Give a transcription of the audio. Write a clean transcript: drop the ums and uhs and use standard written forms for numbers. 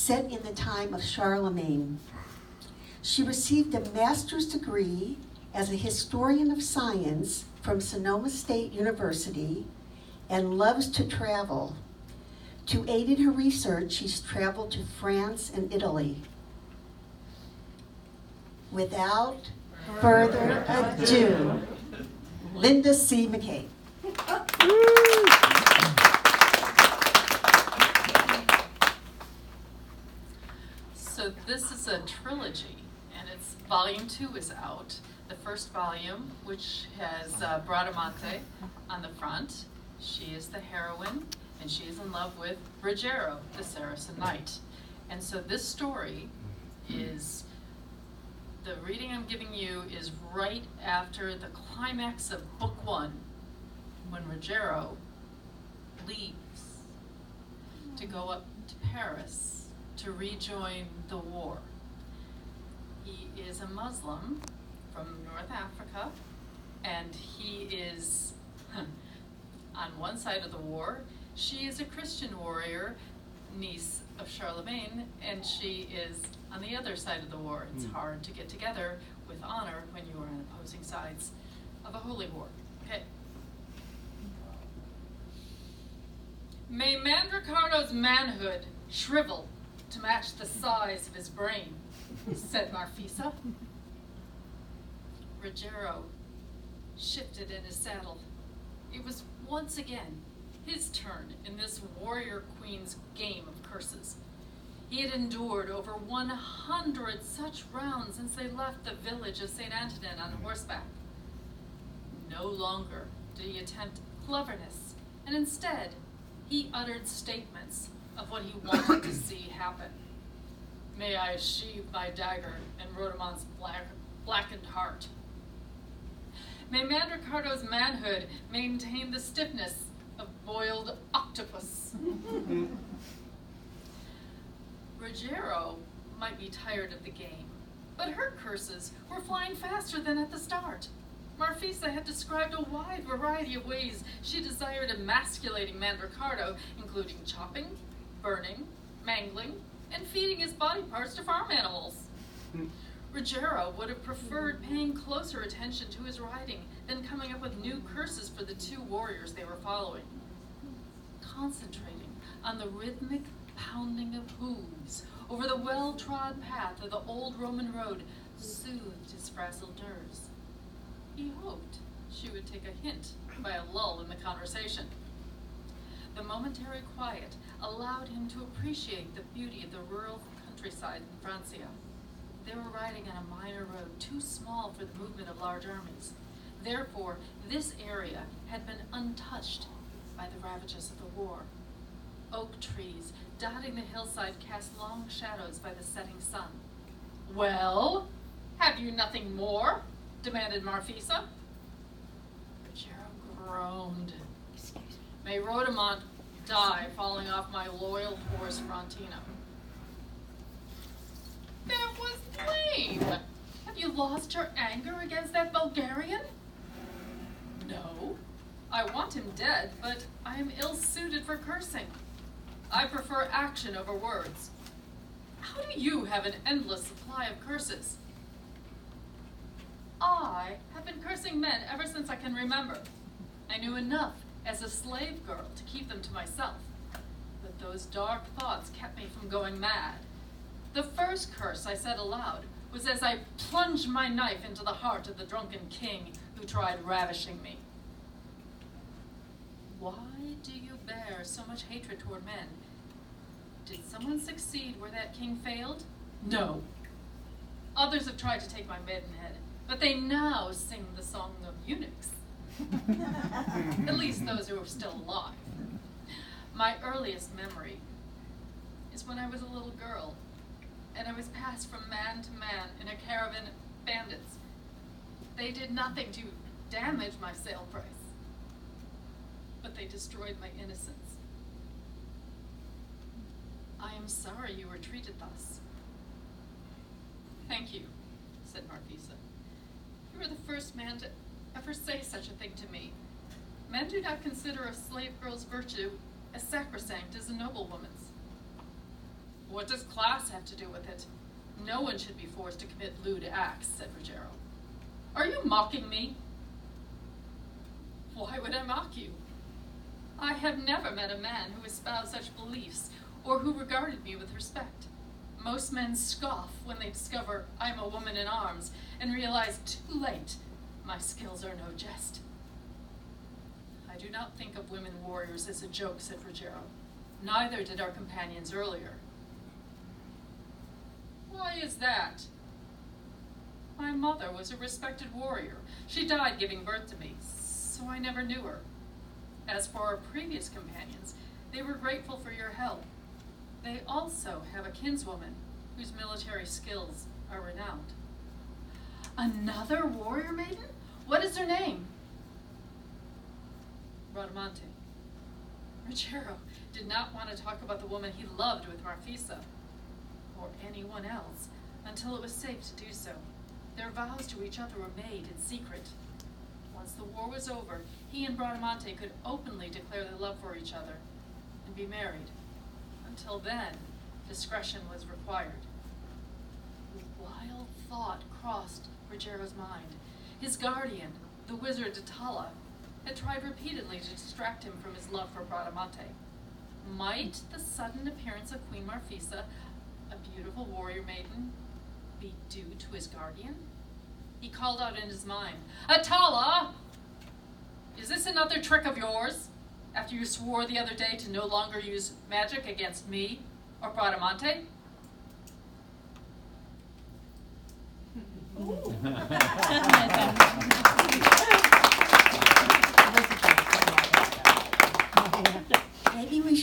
set in the time of Charlemagne. She received a master's degree as a historian of science from Sonoma State University and loves to travel. To aid in her research, she's traveled to France and Italy. Without further ado, Linda C. McCabe. So this is a trilogy, and it's volume 2 is out. The first volume, which has Bradamante on the front. She is the heroine, and she is in love with Rogero, the Saracen Knight. And so this story is, the reading I'm giving you is right after the climax of book 1, when Rogero leaves to go up to Paris to rejoin the war. He is a Muslim from North Africa, and he is on one side of the war. She is a Christian warrior, niece of Charlemagne, and she is on the other side of the war. It's hard to get together with honor when you are on opposing sides of a holy war. Okay. May Mandricardo's manhood shrivel to match the size of his brain, said Marfisa. Rogero shifted in his saddle. It was once again his turn in this warrior queen's game of curses. He had endured over 100 such rounds since they left the village of St. Antonin on horseback. No longer did he attempt cleverness, and instead he uttered statements of what he wanted to see happen. May I sheathe my dagger in Rhodamon's blackened heart. May Mandricardo's manhood maintain the stiffness of boiled octopus. Rogero might be tired of the game, but her curses were flying faster than at the start. Marfisa had described a wide variety of ways she desired emasculating Mandricardo, including chopping, burning, mangling, and feeding his body parts to farm animals. Rogero would have preferred paying closer attention to his riding than coming up with new curses for the 2 warriors they were following. Concentrating on the rhythmic pounding of hooves over the well-trod path of the old Roman road soothed his frazzled nerves. He hoped she would take a hint by a lull in the conversation. The momentary quiet allowed him to appreciate the beauty of the rural countryside in Francia. They were riding on a minor road too small for the movement of large armies. Therefore, this area had been untouched by the ravages of the war. Oak trees dotting the hillside cast long shadows by the setting sun. Well, have you nothing more? Demanded Marfisa. Rogero groaned. May Rhodamont die falling off my loyal horse Frontino. That was lame. Have you lost your anger against that Bulgarian? No. I want him dead, but I am ill-suited for cursing. I prefer action over words. How do you have an endless supply of curses? I have been cursing men ever since I can remember. I knew enough as a slave girl to keep them to myself, but those dark thoughts kept me from going mad. The first curse I said aloud was as I plunged my knife into the heart of the drunken king who tried ravishing me. Why do you bear so much hatred toward men? Did someone succeed where that king failed? No. Others have tried to take my maidenhead, but they now sing the song of eunuchs. At least those who are still alive. My earliest memory is when I was a little girl, and I was passed from man to man in a caravan of bandits. They did nothing to damage my sale price, but they destroyed my innocence. I am sorry you were treated thus. Thank you, said Marfisa. You were the first man to ever say such a thing to me. Men do not consider a slave girl's virtue as sacrosanct as a noblewoman's. What does class have to do with it? No one should be forced to commit lewd acts, said Rogero. Are you mocking me? Why would I mock you? I have never met a man who espoused such beliefs or who regarded me with respect. Most men scoff when they discover I am a woman in arms and realize too late my skills are no jest. I do not think of women warriors as a joke, said Rogero. Neither did our companions earlier. Why is that? My mother was a respected warrior. She died giving birth to me, so I never knew her. As for our previous companions, they were grateful for your help. They also have a kinswoman whose military skills are renowned. Another warrior maiden? What is her name? Bradamante. Rogero did not want to talk about the woman he loved with Marfisa, or anyone else, until it was safe to do so. Their vows to each other were made in secret. Once the war was over, he and Bradamante could openly declare their love for each other and be married. Until then, discretion was required. A wild thought crossed Rogero's mind. His guardian, the wizard Datala, had tried repeatedly to distract him from his love for Bradamante. Might the sudden appearance of Queen Marfisa, a beautiful warrior maiden, be due to his guardian? He called out in his mind, Atala! Is this another trick of yours? After you swore the other day to no longer use magic against me or Bradamante? Maybe we